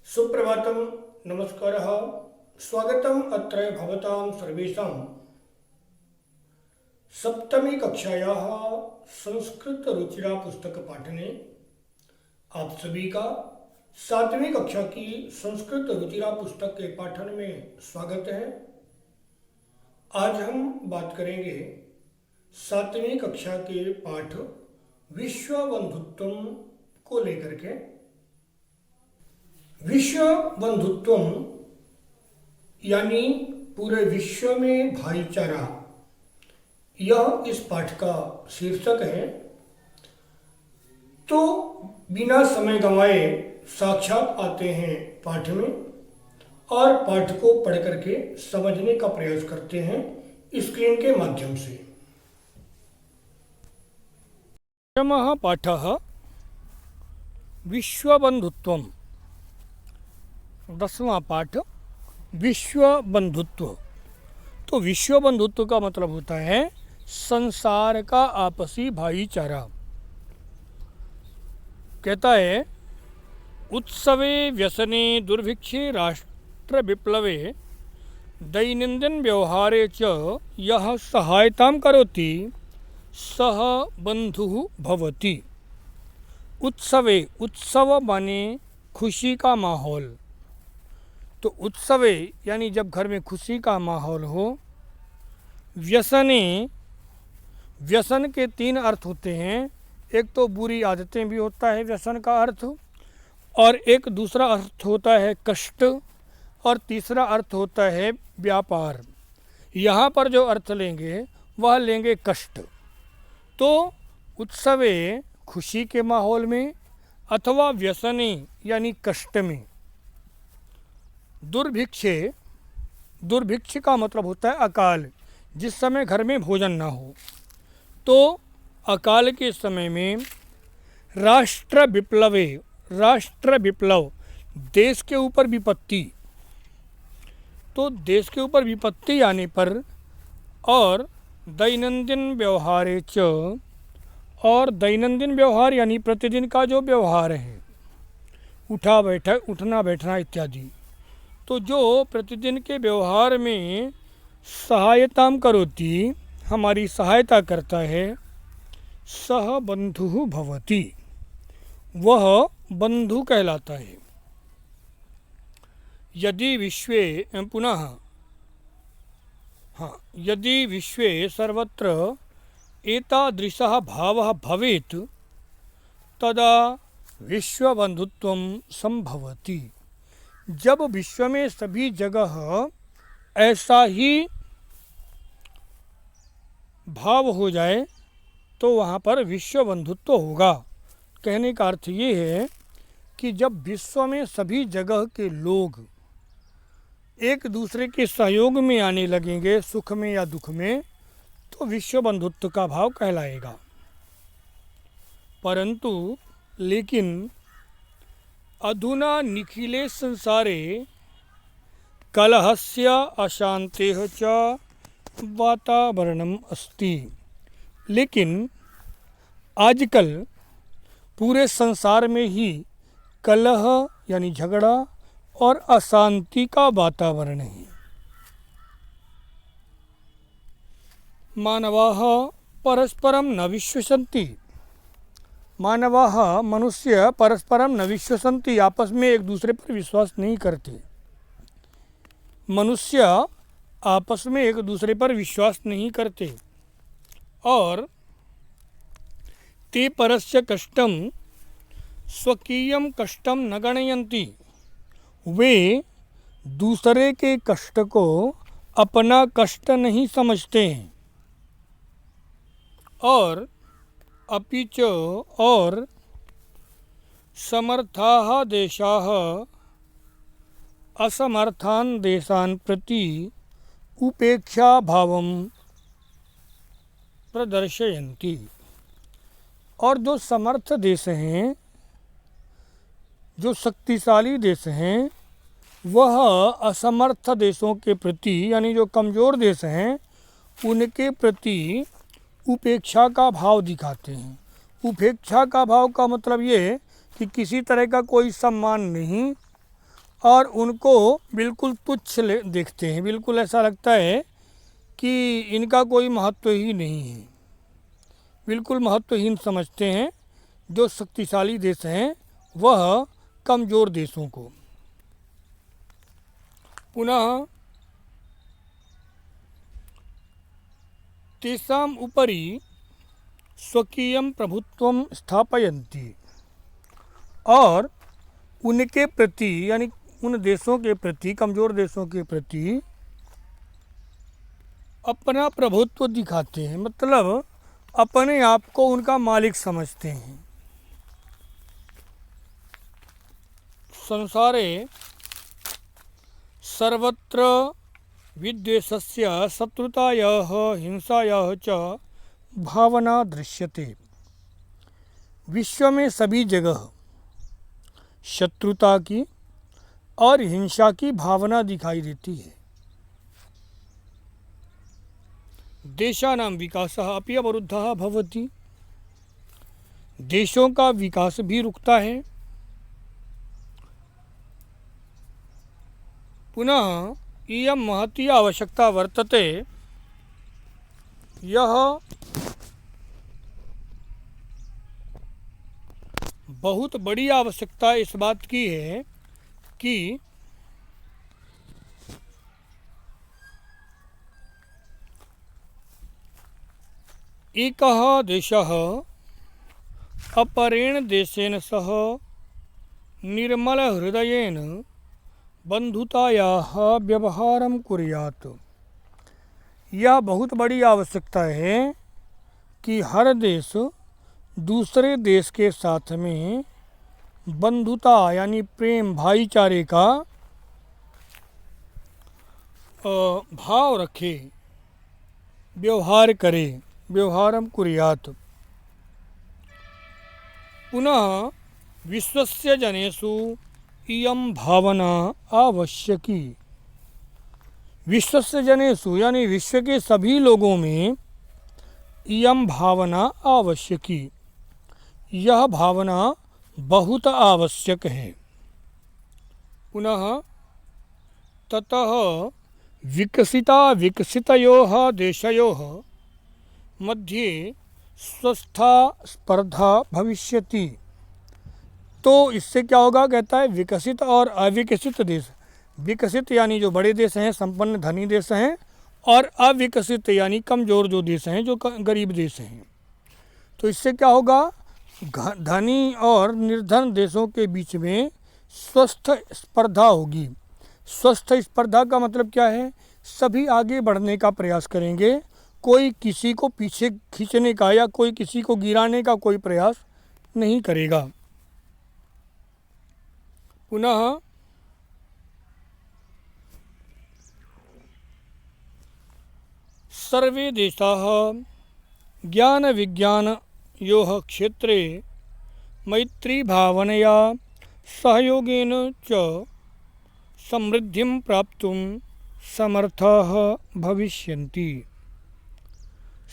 सुप्रभातं नमस्कारः स्वागतम् अत्र भवतां सर्वेषां सप्तमी कक्षायाः संस्कृत रुचिरा पुस्तक पाठने आप सभी का सातवीं कक्षा की संस्कृत रुचिरा पुस्तक के पाठन में स्वागत है। आज हम बात करेंगे सातवीं कक्षा के पाठ विश्व बंधुत्व को लेकर के। विश्व बंधुत्व यानी पूरे विश्व में भाईचारा, यह इस पाठ का शीर्षक है। तो बिना समय गंवाए साक्षात आते हैं पाठ में और पाठ को पढ़ करके समझने का प्रयास करते हैं स्क्रीन के माध्यम से। प्रथमः पाठः विश्वबंधुत्वम्। 10वां पाठ विश्व बंधुत्व। तो विश्व बंधुत्व का मतलब होता है संसार का आपसी भाईचारा। कहता है उत्सवे व्यसने दुर्भिक्षे राष्ट्र विप्लवे दैनंदिन व्यवहारे च यह सहायतां करोति सह बंधुः भवति। उत्सवे, उत्सव माने खुशी का माहौल। तो उत्सवे यानी जब घर में खुशी का माहौल हो। व्यसने, व्यसन के 3 अर्थ होते हैं। एक तो बुरी आदतें भी होता है व्यसन का अर्थ, और एक दूसरा अर्थ होता है कष्ट, और तीसरा अर्थ होता है व्यापार। यहाँ पर जो अर्थ लेंगे वह लेंगे कष्ट। तो उत्सवे खुशी के माहौल में अथवा व्यसने यानी कष्ट में। दुर्भिक्षे, दुर्भिक्ष का मतलब होता है अकाल, जिस समय घर में भोजन ना हो। तो अकाल के समय में राष्ट्र विप्लवे, राष्ट्र विप्लव देश के ऊपर विपत्ति। तो देश के ऊपर विपत्ति आने पर और दैनंदिन व्यवहारे च, और दैनंदिन व्यवहार यानी प्रतिदिन का जो व्यवहार है, उठना बैठना इत्यादि। तो जो प्रतिदिन के व्यवहार में सहायता करोति, हमारी सहायता करता है, सह बंधुः भवति, वह बंधु कहलाता है। यदि विश्वे, पुनः यदि विश्वे सर्वत्र एतादृशः भावः भवेत् तदा विश्वबंधुत्वं संभवति। जब विश्व में सभी जगह ऐसा ही भाव हो जाए तो वहाँ पर विश्व बंधुत्व होगा। कहने का अर्थ ये है कि जब विश्व में सभी जगह के लोग एक दूसरे के सहयोग में आने लगेंगे, सुख में या दुख में, तो विश्व बंधुत्व का भाव कहलाएगा। परंतु लेकिन अधुना निखिले संसारे कलहस्य अशांतेः च वातावरणम् अस्ति। लेकिन आजकल पूरे संसार में ही कलह यानी झगड़ा और अशांति का वातावरण है। मानवाः परस्परं न विश्वसन्ति। मानवाः, मनुष्य परस्परम न विश्वसन्ति, आपस में एक दूसरे पर विश्वास नहीं करते। मनुष्य आपस में एक दूसरे पर विश्वास नहीं करते। और ते परस्य कष्टम स्वकीयम कष्टम न गणयन्ति। वे दूसरे के कष्ट को अपना कष्ट नहीं समझते हैं। और अपिच, और समर्थाः देशाः असमर्थान् देशान् प्रति उपेक्षा भावं प्रदर्शयन्ति। और जो समर्थ देश हैं, जो शक्तिशाली देश हैं, वह असमर्थ देशों के प्रति यानी जो कमज़ोर देश हैं उनके प्रति उपेक्षा का भाव दिखाते हैं। उपेक्षा का भाव का मतलब ये कि किसी तरह का कोई सम्मान नहीं और उनको बिल्कुल तुच्छ देखते हैं, बिल्कुल ऐसा लगता है कि इनका कोई महत्व ही नहीं है, बिल्कुल महत्वहीन समझते हैं जो शक्तिशाली देश हैं वह कमज़ोर देशों को। पुनः तेषाम् उपरि स्वकीयं प्रभुत्वं स्थापयन्ति, और उनके प्रति यानी उन देशों के प्रति, कमज़ोर देशों के प्रति अपना प्रभुत्व दिखाते हैं, मतलब अपने आप को उनका मालिक समझते हैं। संसारे सर्वत्र विद्वेषस्य शत्रुतायाः हिंसायाः च भावना दृश्यते। विश्व में सभी जगह शत्रुता की और हिंसा की भावना दिखाई देती है। देशानां विकासः अपि अवरुद्धः भवति, देशों का विकास भी रुकता है। पुनः इयं महती आवश्यकता वर्तते, यह बहुत बड़ी आवश्यकता इस बात की है कि एकः देशः अपरेण देशेन सह निर्मलहृदयेन बंधुतायाः व्यवहारं कुर्यात्। यह बहुत बड़ी आवश्यकता है कि हर देश दूसरे देश के साथ में बंधुता यानी प्रेम भाईचारे का भाव रखे, व्यवहार करे, व्यवहारं कुर्यात्। पुनः विश्वस्य जनेषु इयं भावना आवश्यकी। विश्वस्य जनेषु यानी विश्व के सभी लोगों में इयं भावना आवश्यकी, यह भावना बहुत आवश्यक है। पुनः ततः विकसितयोः देशयोः मध्ये स्वस्था स्पर्धा भविष्यति। तो इससे क्या होगा, कहता है विकसित और अविकसित देश, विकसित यानी जो बड़े देश हैं, संपन्न धनी देश हैं, और अविकसित यानी कमज़ोर जो देश हैं, जो गरीब देश हैं। तो इससे क्या होगा, धनी और निर्धन देशों के बीच में स्वस्थ स्पर्धा होगी। स्वस्थ स्पर्धा का मतलब क्या है, सभी आगे बढ़ने का प्रयास करेंगे, कोई किसी को पीछे खींचने का या कोई किसी को गिराने का कोई प्रयास नहीं करेगा। पुनः सर्वे देशाः ज्ञान विज्ञानयोः क्षेत्रे मैत्री भावनया सहयोगेन च समृद्धिं प्राप्तुं समर्थाः भविष्यन्ति।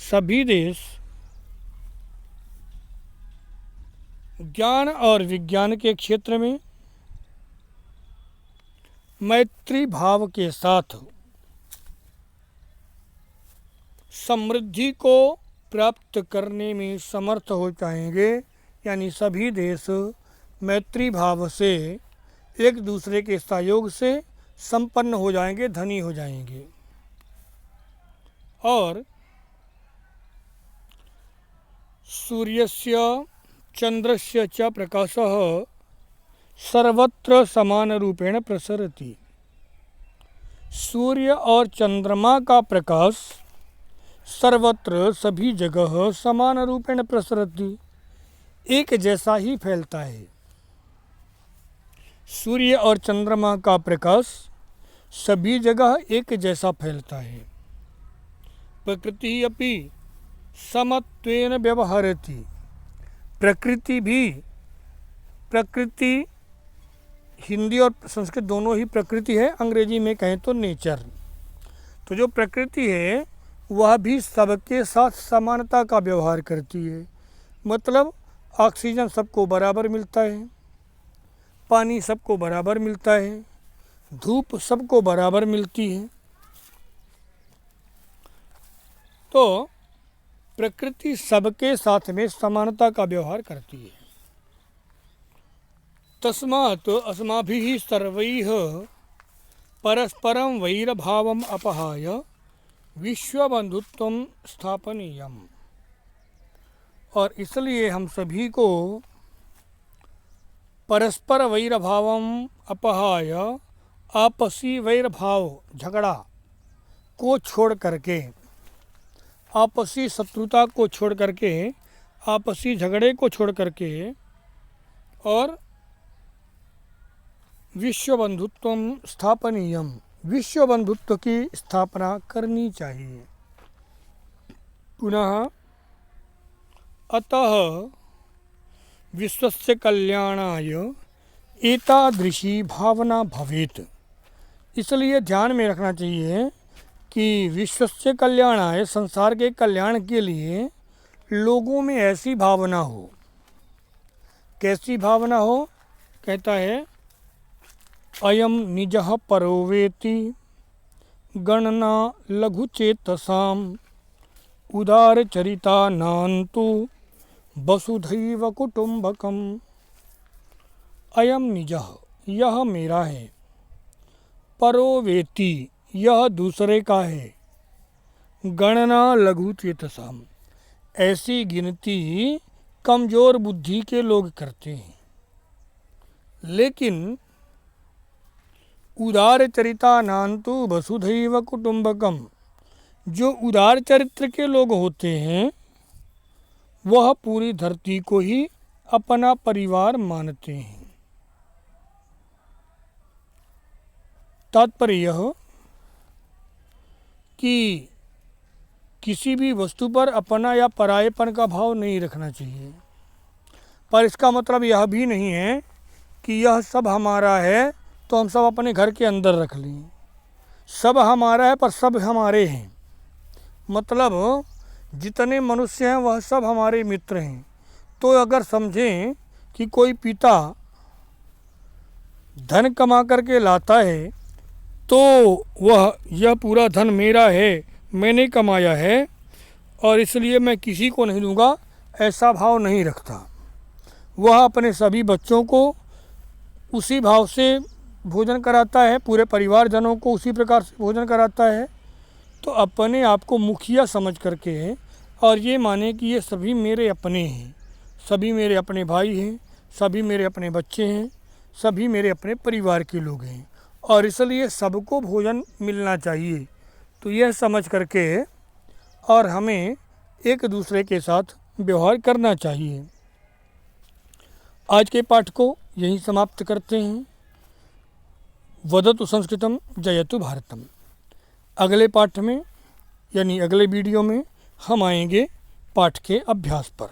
सभी देश ज्ञान और विज्ञान के क्षेत्र में मैत्री भाव के साथ समृद्धि को प्राप्त करने में समर्थ हो जाएंगे, यानी सभी देश मैत्री भाव से एक दूसरे के सहयोग से संपन्न हो जाएंगे, धनी हो जाएंगे। और सूर्यस्य चंद्रस्य च प्रकाशः सर्वत्र समान रूपेण प्रसरति। सूर्य और चंद्रमा का प्रकाश सर्वत्र सभी जगह समान रूपेण प्रसरति, एक जैसा ही फैलता है। सूर्य और चंद्रमा का प्रकाश सभी जगह एक जैसा फैलता है। प्रकृति अपि समत्वेन व्यवहरति। प्रकृति भी, प्रकृति हिंदी और संस्कृत दोनों ही प्रकृति है, अंग्रेजी में कहें तो नेचर। तो जो प्रकृति है वह भी सबके साथ समानता का व्यवहार करती है। मतलब ऑक्सीजन सबको बराबर मिलता है, पानी सबको बराबर मिलता है, धूप सबको बराबर मिलती है। तो प्रकृति सबके साथ में समानता का व्यवहार करती है। तस्मात् अस्माभिः सर्वैः परस्परं वैरभावम् अपहाय विश्वबंधुत्वं स्थापनीयम्। और इसलिए हम सभी को परस्पर वैरभावम अपहाय, आपसी वैरभाव झगड़ा को छोड़ करके, आपसी शत्रुता को छोड़ करके, आपसी झगड़े को छोड़ करके और विश्व बंधुत्वम स्थापनीयम, विश्व बंधुत्व की स्थापना करनी चाहिए। पुनः अतः विश्वस्य कल्याणाय एतादृशी भावना भवेत्। इसलिए ध्यान में रखना चाहिए कि विश्वस्य कल्याणाय, संसार के कल्याण के लिए लोगों में ऐसी भावना हो। कैसी भावना हो? कहता है अयम निजः परो वेति गणना लघुचेतसाम उदारचरिता नान्तु वसुधैव कुटुम्बकम। अयम निजः, यह मेरा है, परो वेति, यह दूसरे का है, गणना लघुचेतसाम, ऐसी गिनती कमज़ोर बुद्धि के लोग करते हैं। लेकिन उदार चरिता नान्तु वसुधैव कुटुम्बकम, जो उदार चरित्र के लोग होते हैं वह पूरी धरती को ही अपना परिवार मानते हैं। तात्पर्य यह कि किसी भी वस्तु पर अपना या परायेपन का भाव नहीं रखना चाहिए। पर इसका मतलब यह भी नहीं है कि यह सब हमारा है तो हम सब अपने घर के अंदर रख लें। सब हमारा है पर सब हमारे हैं, मतलब जितने मनुष्य हैं वह सब हमारे मित्र हैं। तो अगर समझें कि कोई पिता धन कमा करके लाता है तो वह यह पूरा धन मेरा है, मैंने कमाया है और इसलिए मैं किसी को नहीं दूंगा, ऐसा भाव नहीं रखता। वह अपने सभी बच्चों को उसी भाव से भोजन कराता है, पूरे परिवारजनों को उसी प्रकार से भोजन कराता है। तो अपने आप को मुखिया समझ करके और ये माने कि ये सभी मेरे अपने हैं, सभी मेरे अपने भाई हैं, सभी मेरे अपने बच्चे हैं, सभी मेरे अपने परिवार के लोग हैं और इसलिए सबको भोजन मिलना चाहिए। तो यह समझ करके और हमें एक दूसरे के साथ व्यवहार करना चाहिए। आज के पाठ को यहीं समाप्त करते हैं। वदतु संस्कृतम जयतु भारतम। अगले पाठ में यानी अगले वीडियो में हम आएंगे पाठ के अभ्यास पर।